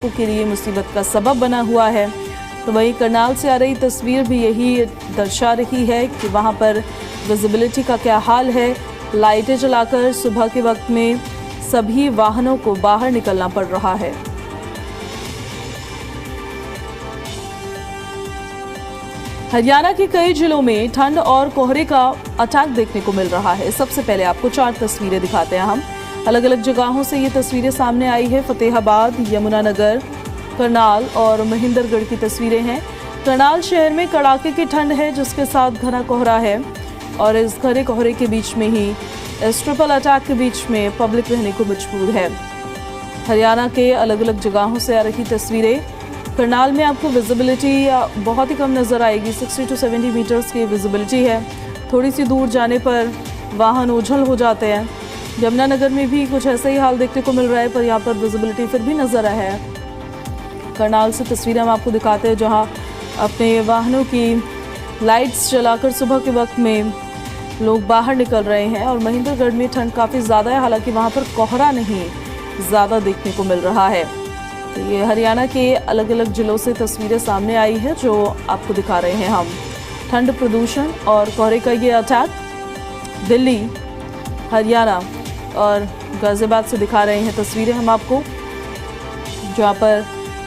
के लिए मुसीबत का सबब बना हुआ है। तो वहीं करनाल से आ रही तस्वीर भी यही दर्शा रही है कि वहां पर विजिबिलिटी का क्या हाल है। लाइटें जलाकर सुबह के वक्त में सभी वाहनों को बाहर निकलना पड़ रहा है। हरियाणा के कई जिलों में ठंड और कोहरे का अटैक देखने को मिल रहा है। सबसे पहले आपको 4 तस्वीरें दिखाते हैं हम। अलग अलग जगहों से ये तस्वीरें सामने आई है। फतेहाबाद, यमुनानगर, करनाल और महेंद्रगढ़ की तस्वीरें हैं। करनाल शहर में कड़ाके की ठंड है जिसके साथ घना कोहरा है और इस घने कोहरे के बीच में ही इस ट्रिपल अटैक के बीच में पब्लिक रहने को मजबूर है। हरियाणा के अलग अलग जगहों से आ रही तस्वीरें। करनाल में आपको विजिबिलिटी बहुत ही कम नज़र आएगी। 60 to 70 मीटर्स की विजिबिलिटी है। थोड़ी सी दूर जाने पर वाहन ओझल हो जाते हैं। यमुनानगर में भी कुछ ऐसा ही हाल देखने को मिल रहा है, पर यहाँ पर विजिबिलिटी फिर भी नज़र आया है। करनाल से तस्वीरें हम आपको दिखाते हैं जहाँ अपने वाहनों की लाइट्स जलाकर सुबह के वक्त में लोग बाहर निकल रहे हैं। और महेंद्रगढ़ में ठंड काफ़ी ज़्यादा है, हालांकि वहाँ पर कोहरा नहीं ज़्यादा देखने को मिल रहा है। तो ये हरियाणा के अलग अलग जिलों से तस्वीरें सामने आई है जो आपको दिखा रहे हैं हम। ठंड, प्रदूषण और कोहरे का ये अटैक दिल्ली, हरियाणा और गाजियाबाद से दिखा रहे हैं तस्वीरें हम आपको, जहाँ पर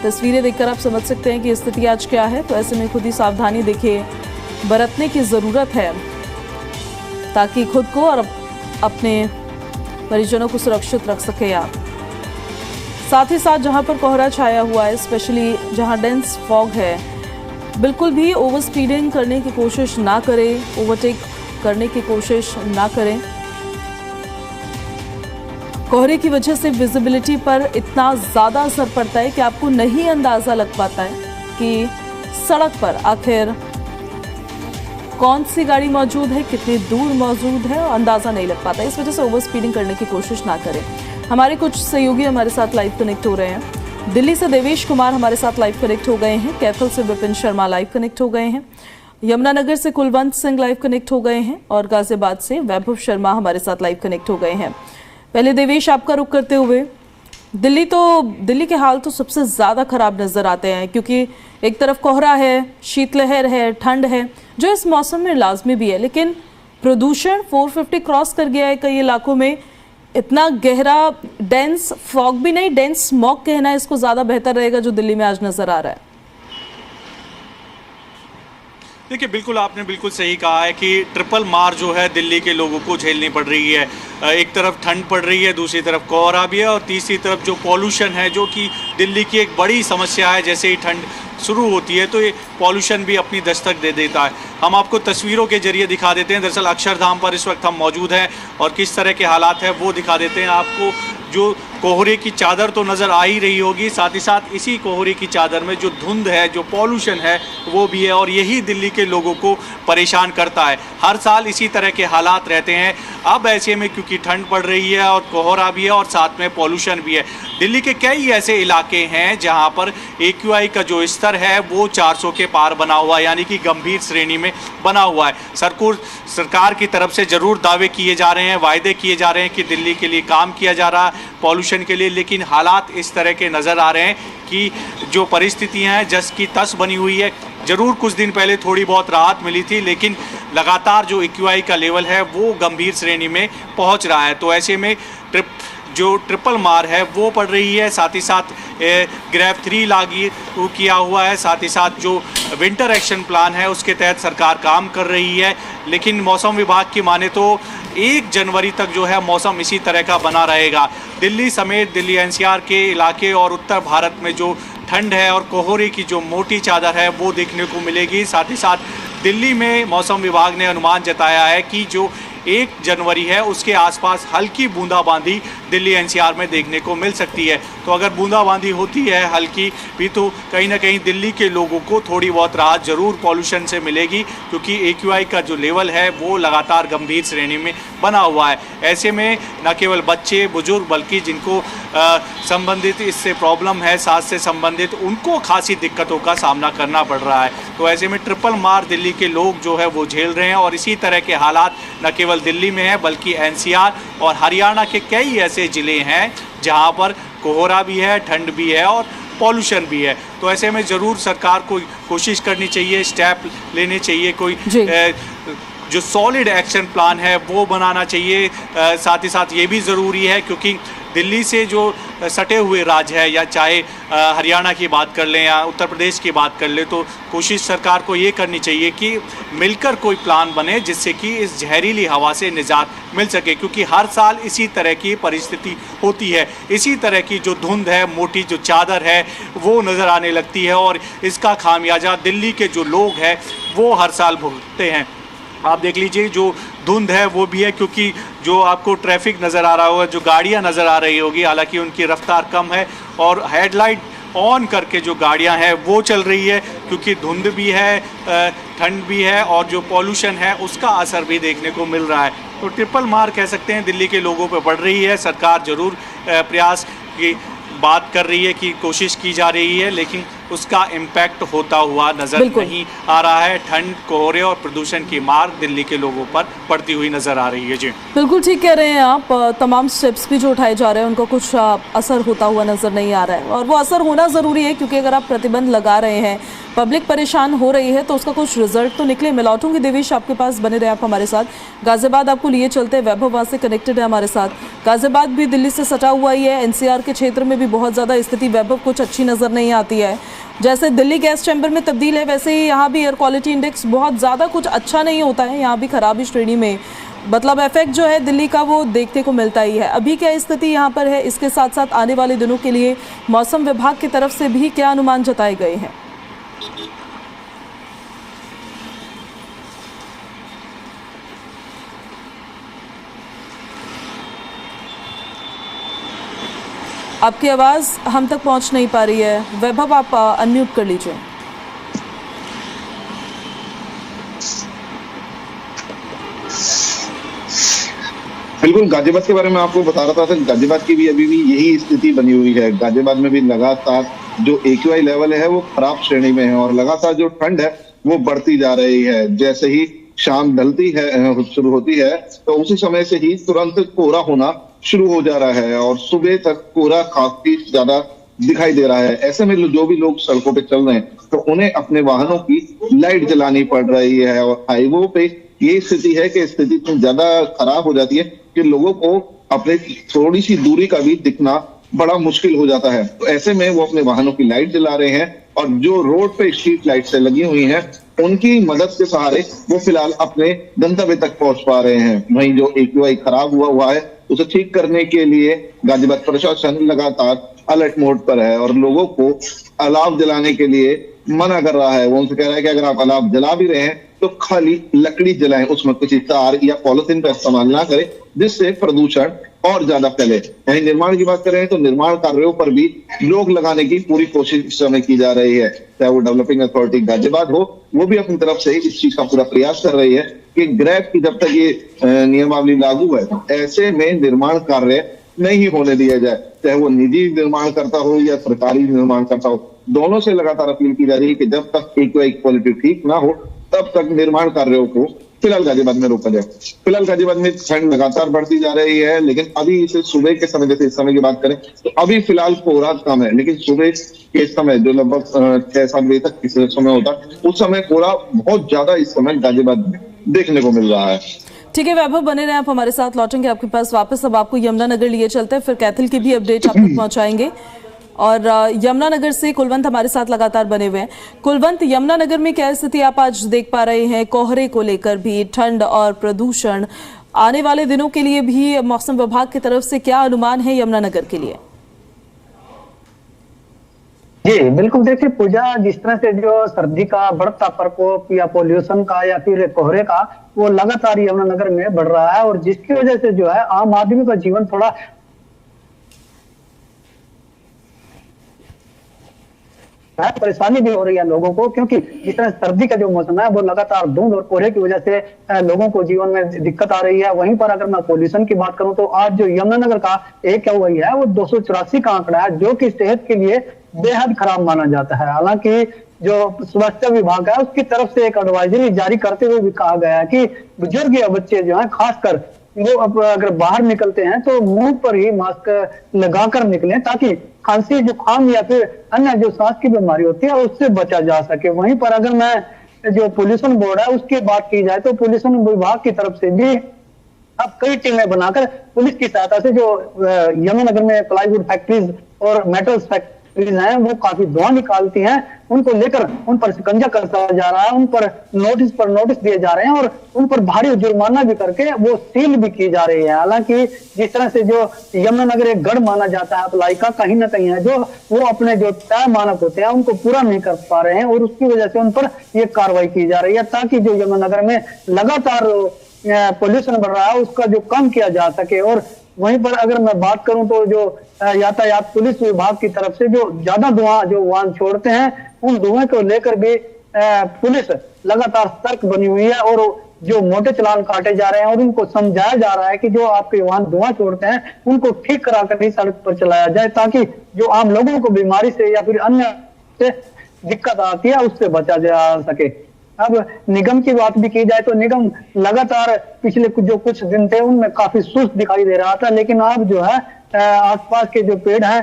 तस्वीरें देखकर आप समझ सकते हैं कि स्थिति आज क्या है। तो ऐसे में खुद ही सावधानी देखिए बरतने की ज़रूरत है ताकि खुद को और अपने परिजनों को सुरक्षित रख सके आप। साथ ही साथ जहां पर कोहरा छाया हुआ है, स्पेशली जहां डेंस फॉग है, बिल्कुल भी ओवर स्पीडिंग करने की कोशिश ना करें, ओवरटेक करने की कोशिश ना करें। कोहरे की वजह से विजिबिलिटी पर इतना ज़्यादा असर पड़ता है कि आपको नहीं अंदाज़ा लग पाता है कि सड़क पर आखिर कौन सी गाड़ी मौजूद है, कितनी दूर मौजूद है, अंदाज़ा नहीं लग पाता। इस वजह से ओवर स्पीडिंग करने की कोशिश ना करें। हमारे कुछ सहयोगी हमारे साथ लाइव कनेक्ट हो रहे हैं। दिल्ली से देवेश कुमार हमारे साथ लाइव कनेक्ट हो गए हैं। कैथल से विपिन शर्मा लाइव कनेक्ट हो गए हैं। यमुनानगर से कुलवंत सिंह लाइव कनेक्ट हो गए हैं और गाजियाबाद से वैभव शर्मा हमारे साथ लाइव कनेक्ट हो गए हैं। पहले देवेश, आपका रुख करते हुए, दिल्ली के हाल तो सबसे ज़्यादा खराब नज़र आते हैं क्योंकि एक तरफ कोहरा है, शीतलहर है, ठंड है जो इस मौसम में लाजमी भी है, लेकिन प्रदूषण 450 क्रॉस कर गया है कई इलाकों में। इतना गहरा डेंस फॉग भी नहीं, डेंस स्मॉग कहना इसको ज़्यादा बेहतर रहेगा जो दिल्ली में आज नज़र आ रहा है। देखिए, बिल्कुल आपने बिल्कुल सही कहा है कि ट्रिपल मार जो है दिल्ली के लोगों को झेलनी पड़ रही है। एक तरफ ठंड पड़ रही है, दूसरी तरफ कोहरा भी है और तीसरी तरफ जो पॉल्यूशन है जो कि दिल्ली की एक बड़ी समस्या है। जैसे ही ठंड शुरू होती है तो ये पॉल्यूशन भी अपनी दस्तक दे देता है। हम आपको तस्वीरों के जरिए दिखा देते हैं। दरअसल अक्षरधाम पर इस वक्त हम मौजूद हैं और किस तरह के हालात हैं वो दिखा देते हैं आपको। जो कोहरे की चादर तो नज़र आ ही रही होगी, साथ ही साथ इसी कोहरे की चादर में जो धुंध है, जो पॉल्यूशन है वो भी है और यही दिल्ली के लोगों को परेशान करता है। हर साल इसी तरह के हालात रहते हैं। अब ऐसे में क्योंकि ठंड पड़ रही है और कोहरा भी है और साथ में पॉल्यूशन भी है, दिल्ली के कई ऐसे इलाके हैं जहां पर AQI का जो स्तर है वो 400 के पार बना हुआ है, यानी कि गंभीर श्रेणी में बना हुआ है। सरकार की तरफ से ज़रूर दावे किए जा रहे हैं, वायदे किए जा रहे हैं कि दिल्ली के लिए काम किया जा रहा है पॉल्यूशन के लिए, लेकिन हालात इस तरह के नज़र आ रहे हैं कि जो परिस्थितियां हैं जस की तस बनी हुई है। ज़रूर कुछ दिन पहले थोड़ी बहुत राहत मिली थी, लेकिन लगातार जो AQI का लेवल है वो गंभीर श्रेणी में पहुंच रहा है। तो ऐसे में जो ट्रिपल मार है वो पड़ रही है। साथ ही साथ ग्रेफ 3 लागू किया हुआ है। साथ ही साथ जो विंटर एक्शन प्लान है उसके तहत सरकार काम कर रही है, लेकिन मौसम विभाग की माने तो 1 जनवरी तक जो है मौसम इसी तरह का बना रहेगा। दिल्ली समेत दिल्ली NCR के इलाके और उत्तर भारत में जो ठंड है और कोहरे की जो मोटी चादर है वो देखने को मिलेगी। साथ ही साथ दिल्ली में मौसम विभाग ने अनुमान जताया है कि जो 1 जनवरी है उसके आसपास हल्की बूंदाबांदी दिल्ली NCR में देखने को मिल सकती है। तो अगर बूंदाबांदी होती है हल्की भी तो कहीं ना कहीं दिल्ली के लोगों को थोड़ी बहुत राहत ज़रूर पॉल्यूशन से मिलेगी, क्योंकि AQI का जो लेवल है वो लगातार गंभीर श्रेणी में बना हुआ है। ऐसे में न केवल बच्चे, बुजुर्ग, बल्कि जिनको संबंधित इससे प्रॉब्लम है, सांस से संबंधित, उनको खासी दिक्कतों का सामना करना पड़ रहा है। तो ऐसे में ट्रिपल मार दिल्ली के लोग जो है वो झेल रहे हैं और इसी तरह के हालात न केवल दिल्ली में है बल्कि NCR और हरियाणा के कई ऐसे ज़िले हैं जहां पर कोहरा भी है, ठंड भी है और पॉल्यूशन भी है। तो ऐसे में ज़रूर सरकार को कोशिश करनी चाहिए, स्टेप लेने चाहिए, कोई जो सॉलिड एक्शन प्लान है वो बनाना चाहिए। साथ ही साथ ये भी ज़रूरी है क्योंकि दिल्ली से जो सटे हुए राज्य है, या चाहे हरियाणा की बात कर लें या उत्तर प्रदेश की बात कर लें, तो कोशिश सरकार को ये करनी चाहिए कि मिलकर कोई प्लान बने जिससे कि इस जहरीली हवा से निजात मिल सके, क्योंकि हर साल इसी तरह की परिस्थिति होती है। इसी तरह की जो धुंध है, मोटी जो चादर है वो नज़र आने लगती है और इसका खामियाजा दिल्ली के जो लोग हैं वो हर साल भुगतते हैं। आप देख लीजिए जो धुंध है वो भी है, क्योंकि जो आपको ट्रैफिक नज़र आ रहा होगा, जो गाड़ियां नज़र आ रही होगी, हालांकि उनकी रफ्तार कम है और हेडलाइट ऑन करके जो गाड़ियां हैं वो चल रही है, क्योंकि धुंध भी है, ठंड भी है और जो पॉल्यूशन है उसका असर भी देखने को मिल रहा है। तो ट्रिपल मार कह सकते हैं दिल्ली के लोगों पर पड़ रही है। सरकार ज़रूर प्रयास की बात कर रही है, कि कोशिश की जा रही है, लेकिन उसका इम्पैक्ट होता हुआ नज़र नहीं आ रहा है। ठंड, कोहरे और प्रदूषण की मार दिल्ली के लोगों पर पड़ती हुई नज़र आ रही है। जी बिल्कुल ठीक कह रहे हैं आप। तमाम स्टेप्स भी जो उठाए जा रहे हैं उनका कुछ असर होता हुआ नज़र नहीं आ रहा है, और वो असर होना ज़रूरी है, क्योंकि अगर आप प्रतिबंध लगा रहे हैं, पब्लिक परेशान हो रही है, तो उसका कुछ रिजल्ट तो निकले। मैं लौटूंगी देवेश आपके पास, बने रहे आप हमारे साथ। गाजियाबाद आपको लिए चलते हैं, वैभव वहाँ से कनेक्टेड है हमारे साथ। गाजियाबाद भी दिल्ली से सटा हुआ ही है, एनसीआर के क्षेत्र में भी बहुत ज़्यादा स्थिति वैभव कुछ अच्छी नज़र नहीं आती है। जैसे दिल्ली गैस चैम्बर में तब्दील है, वैसे ही यहाँ भी एयर क्वालिटी इंडेक्स बहुत ज़्यादा कुछ अच्छा नहीं होता है, यहाँ भी खराबी श्रेणी में, मतलब इफेक्ट जो है दिल्ली का वो देखने को मिलता ही है। अभी क्या स्थिति यहाँ पर है, इसके साथ साथ आने वाले दिनों के लिए मौसम विभाग की तरफ से भी क्या अनुमान जताए गए हैं? आपकी आवाज़ हम तक पहुंच नहीं पा रही है। वैभव, आप अनम्यूट कर लीजिए। बिल्कुल, गाजियाबाद के बारे में आपको बता रहा था। गाजियाबाद की भी अभी भी यही स्थिति बनी हुई है। गाजियाबाद में भी लगातार जो AQI लेवल है वो खराब श्रेणी में है और लगातार जो ठंड है वो बढ़ती जा रही है। जैसे ही शाम ढलती है, शुरू होती है, तो उसी समय से ही तुरंत कोहरा होना शुरू हो जा रहा है और सुबह तक कोहरा काफी ज्यादा दिखाई दे रहा है। ऐसे में जो भी लोग सड़कों पे चल रहे हैं तो उन्हें अपने वाहनों की लाइट जलानी पड़ रही है और हाईवे पे ये स्थिति है कि स्थिति इतनी ज्यादा खराब हो जाती है कि लोगों को अपने थोड़ी सी दूरी का भी दिखना बड़ा मुश्किल हो जाता है। तो ऐसे में वो अपने वाहनों की लाइट जला रहे हैं और जो रोड पे स्ट्रीट लाइट से लगी हुई हैं उनकी मदद के सहारे वो फिलहाल अपने गंतव्य तक पहुंच पा रहे हैं। वहीं जो AQI खराब हुआ है उसे ठीक करने के लिए गाजियाबाद प्रशासन लगातार अलर्ट मोड पर है और लोगों को अलाव जलाने के लिए मना कर रहा है। वो उनसे कह रहा है कि अगर आप अलाव जला भी रहे हैं तो खाली लकड़ी जलाएं, उसमें किसी तार या पॉलिथीन का इस्तेमाल ना करें, जिससे प्रदूषण और ज्यादा फैले। यही निर्माण की बात करें तो निर्माण कार्यों पर भी रोक लगाने की पूरी कोशिश इस समय की जा रही है। चाहे वो डेवलपिंग अथॉरिटी गाजियाबाद हो, वो भी अपनी तरफ से इस चीज का पूरा प्रयास कर रही है कि ग्रैब की जब तक ये नियमावली लागू है, ऐसे में निर्माण कार्य नहीं होने दिया जाए। चाहे वो निजी निर्माण करता हो या सरकारी निर्माण करता हो, दोनों से लगातार अपील की जा रही है कि जब तक AQI क्वालिटी ठीक ना हो तब तक निर्माण कार्यों को फिलहाल गाजियाबाद में रोका जाए। फिलहाल गाजियाबाद में ठंड लगातार बढ़ती जा रही है, लेकिन अभी इसे सुबह के समय, जैसे इस समय की बात करें तो अभी फिलहाल कोहरा कम है, लेकिन सुबह के समय जो लगभग 6-7 बजे तक इस समय होता है, उस समय कोहरा बहुत ज्यादा इस समय गाजियाबाद में देखने को मिल रहा है। ठीक है वैभव, बने रहे आप हमारे साथ, लौटेंगे आपके पास वापस। अब आपको यमुनानगर लिए चलते हैं, फिर कैथल की भी अपडेट आप तक पहुंचाएंगे। और यमुनानगर से कुलवंत हमारे साथ लगातार बने हुए हैं। कुलवंत, यमुनानगर में क्या स्थिति आप आज देख पा रहे हैं, कोहरे को लेकर भी, ठंड और प्रदूषण, आने वाले दिनों के लिए भी मौसम विभाग की तरफ से क्या अनुमान है यमुनानगर के लिए? जी बिल्कुल, देखिए पूजा, जिस तरह से जो सर्दी का बढ़ता प्रकोप या पोल्यूशन का या फिर कोहरे का, वो लगातार यमुनानगर में बढ़ रहा है और जिसकी वजह से जो है आम आदमी का जीवन थोड़ा परेशानी भी हो रही है लोगों को, क्योंकि जिस तरह सर्दी का जो मौसम है वो लगातार धुंध और कोहरे की वजह से लोगों को जीवन में दिक्कत आ रही है। वहीं पर अगर मैं पोल्यूशन की बात करूं तो आज जो यमुनानगर का AQI है वो 284 का आंकड़ा है, जो कि सेहत के लिए बेहद खराब माना जाता है। हालांकि जो स्वास्थ्य विभाग है उसकी तरफ से एक एडवाइजरी जारी करते हुए भी कहा गया है कि बुजुर्ग या बच्चे जो है खासकर वो अब अगर बाहर निकलते हैं तो मुंह पर ही मास्क लगाकर निकलें, ताकि खांसी, जुकाम या फिर अन्य जो सांस की बीमारी होती है उससे बचा जा सके। वहीं पर अगर मैं जो पोल्यूशन बोर्ड है उसकी बात की जाए तो पोल्यूशन विभाग की तरफ से भी अब कई टीमें बनाकर पुलिस की सहायता से जो यमुनानगर में प्लाईवुड फैक्ट्रीज और मेटल्स फैक्ट्रीज हैं वो काफी धुआं निकालती हैं, उनको लेकर उन पर शिकंजा कसा जा रहा है, उन पर नोटिस दिए जा रहे हैं और उन पर भारी जुर्माना भी करके वो सील भी की जा रही है। हालांकि जिस तरह से जो यमुनानगर एक गढ़ माना जाता है अप्लाई का, कहीं ना कहीं है जो वो अपने जो तय मानक होते हैं उनको पूरा नहीं कर पा रहे हैं और उसकी वजह से उन पर ये कार्रवाई की जा रही है, ताकि जो यमुनानगर में लगातार पोल्यूशन बढ़ रहा है उसका जो कम किया जा सके। और वहीं पर अगर मैं बात करूं तो जो यातायात पुलिस विभाग की तरफ से जो ज्यादा धुआं जो वाहन छोड़ते हैं उन धुएं को लेकर भी पुलिस लगातार सतर्क बनी हुई है और जो मोटे चालान काटे जा रहे हैं और उनको समझाया जा रहा है कि जो आपके वाहन धुआं छोड़ते हैं उनको ठीक कराकर ही सड़क पर चलाया जाए, ताकि जो आम लोगों को बीमारी से या फिर अन्य से दिक्कत आती है उससे बचा जा सके। अब निगम की बात भी की जाए तो निगम लगातार पिछले कुछ दिन थे उनमें काफी सुस्त दिखाई दे रहा था, लेकिन अब जो है आसपास के जो पेड़ हैं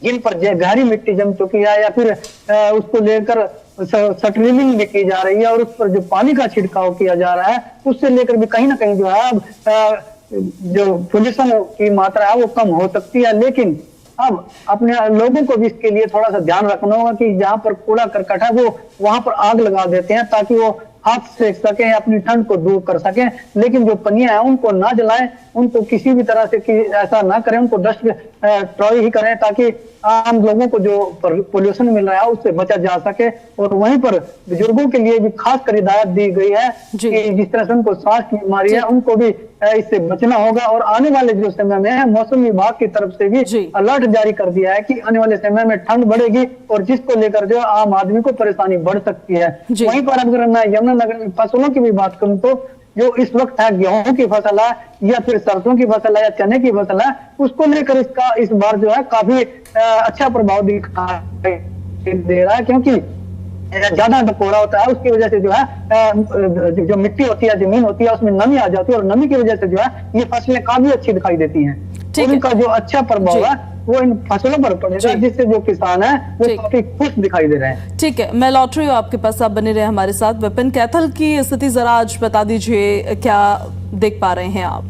जिन पर गहरी मिट्टी जम चुकी है या फिर उसको लेकर शटरिंग भी की जा रही है और उस पर जो पानी का छिड़काव किया जा रहा है उससे लेकर भी कहीं ना कहीं जो है अब जो पोल्यूशन की मात्रा है वो कम हो सकती है। लेकिन अब अपने लोगों को भी इसके लिए थोड़ा सा ध्यान रखना होगा कि जहां पर कूड़ा करकट है वो वहां पर आग लगा देते हैं ताकि वो हाथ सेक सके, अपनी ठंड को दूर कर सके, लेकिन जो पनिया है उनको ना जलाएं, उनको किसी भी तरह से ऐसा ना करें, उनको डस्ट ट्रॉय ही करें ताकि आम लोगों को जो पोल्यूशन मिल रहा है उससे बचा जा सके। और वहीं पर बुजुर्गों के लिए भी खास कर हिदायत दी गई है कि जिस तरह से उनको सांस की बीमारी है उनको भी इससे बचना होगा। और आने वाले जो समय में है मौसम विभाग की तरफ से भी अलर्ट जारी कर दिया है कि आने वाले समय में ठंड बढ़ेगी और जिसको लेकर जो आम आदमी को परेशानी बढ़ सकती है। वहीं पर अगर मैं यमुनानगर में फसलों की भी बात करूं तो जो इस वक्त है गेहूं की फसल है या फिर सरसों की फसल है या चने की फसल है उसको लेकर इसका इस बार जो है काफी अच्छा प्रभाव दिखाई दे रहा है, क्योंकि ज्यादा कोहरा होता है उसकी वजह से जो है जो मिट्टी होती है, जमीन होती है, उसमें नमी आ जाती है और नमी की वजह से जो है ये फसलें काफी अच्छी दिखाई देती हैं। उनका जो अच्छा प्रभाव है वो इन फसलों पर पड़ेगा, जिससे जो किसान है वो काफी खुश दिखाई दे रहे हैं। ठीक है, मैं लौट रही हूँ आपके पास, आप बने रहे हमारे साथ। विपिन, कैथल की स्थिति जरा आज बता दीजिए, क्या देख पा रहे हैं आप?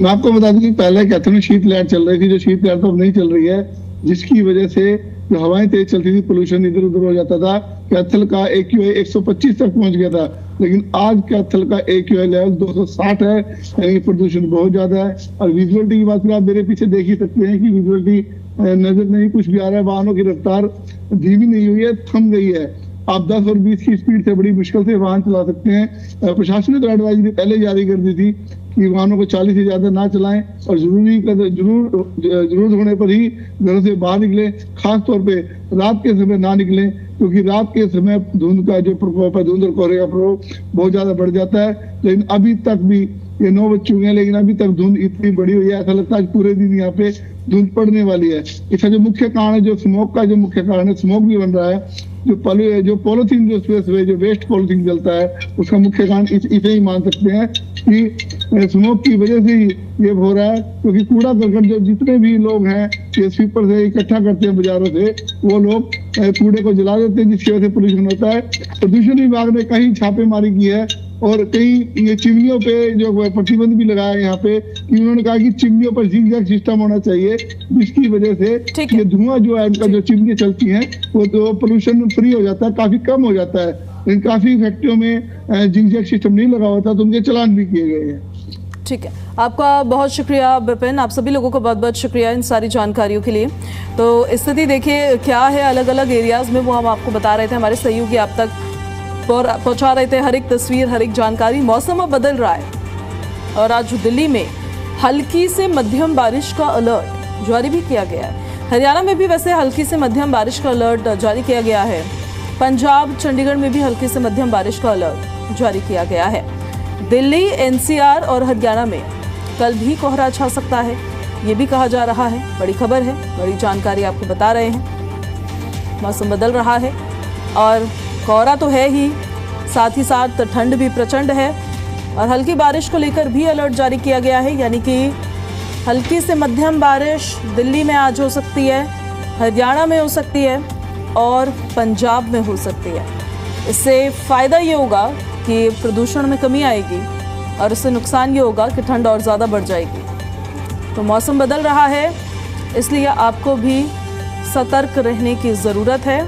मैं आपको बता दूं कि पहले कैथल में शीत लहर चल रही थी, जो शीत लहर तो अब नहीं चल रही है, जिसकी वजह से जो हवाएं तेज चलती थी पोल्यूशन इधर उधर हो जाता था। कैथल का AQI 125 तक पहुंच गया था, लेकिन आज कैथल का AQI लेवल 260 है, यानी प्रदूषण बहुत ज्यादा है। और विजुअलिटी की बात करें, आप मेरे पीछे देख ही सकते हैं कि विजुअलिटी नजर नहीं कुछ भी आ रहा है, वाहनों की रफ्तार धीमी नहीं हुई है, थम गई है। आप 10 और 20 की स्पीड से बड़ी मुश्किल से वाहन चला सकते हैं। प्रशासन ने तो एडवाइजरी पहले जारी कर दी थी कि वाहनों को 40 से ज्यादा ना चलाएं और जरूरत होने पर ही घरों से बाहर निकले, खास तौर पे रात के समय ना निकले, क्योंकि रात के समय धुंध का जो प्रकोप है, धुंध और कोहरे का प्रकोप बहुत ज्यादा बढ़ जाता है। लेकिन अभी तक भी ये 9 बज चुके हैं, लेकिन अभी तक धुंध इतनी बड़ी हुई है, ऐसा लगता है पूरे दिन यहाँ पे धुंध पड़ने वाली है। इसका जो मुख्य कारण है, जो स्मोक का जो मुख्य कारण है, स्मोक भी बन रहा है। जो पॉलिथीन जो सुबह जो वेस्ट पॉलिथीन जलता है उसका मुख्य कारण इसे ही मान सकते हैं कि स्मोक की वजह से ही ये हो रहा है, क्योंकि कूड़ा करकट जो जितने भी लोग हैं ये स्वीपर से इकट्ठा करते हैं बाजारों से, वो लोग कूड़े को जला देते हैं, जिसकी वजह से पोल्यूशन होता है। प्रदूषण विभाग ने कहीं छापेमारी की है और कई ये चिमनियों पे जो प्रतिबंध भी लगाया यहाँ पे, कि उन्होंने कहा कि चिमनियों पर जिगजैग सिस्टम होना चाहिए, जिसकी वजह से ये धुआं जो है उनका जो चिमनी चलती है वो तो पोल्यूशन फ्री हो जाता है, काफी कम हो जाता है। लेकिन काफी फैक्ट्रियों में जिगजैग सिस्टम नहीं लगा होता तो उनके चालान भी किए गए हैं। ठीक है, आपका बहुत शुक्रिया विपिन, आप सभी लोगों को बहुत बहुत शुक्रिया इन सारी जानकारियों के लिए। तो स्थिति देखिए क्या है अलग अलग एरियाज में, वो हम आपको बता रहे थे, हमारे सहयोगी आप तक पहुंचा रहे थे हर एक तस्वीर, हर एक जानकारी। मौसम अब बदल रहा है और आज दिल्ली में हल्की से मध्यम बारिश का अलर्ट जारी भी किया गया है। हरियाणा में भी वैसे हल्की से मध्यम बारिश का अलर्ट जारी किया गया है। पंजाब, चंडीगढ़ में भी हल्की से मध्यम बारिश का अलर्ट जारी किया गया है। दिल्ली, NCR और हरियाणा में कल भी कोहरा छा सकता है, ये भी कहा जा रहा है। बड़ी खबर है, बड़ी जानकारी आपको बता रहे हैं। मौसम बदल रहा है और कोहरा तो है ही, साथ ही साथ ठंड भी प्रचंड है। और हल्की बारिश को लेकर भी अलर्ट जारी किया गया है, यानी कि हल्की से मध्यम बारिश दिल्ली में आज हो सकती है, हरियाणा में हो सकती है और पंजाब में हो सकती है। इससे फ़ायदा ये होगा कि प्रदूषण में कमी आएगी और इससे नुकसान ये होगा कि ठंड और ज़्यादा बढ़ जाएगी। तो मौसम बदल रहा है, इसलिए आपको भी सतर्क रहने की ज़रूरत है।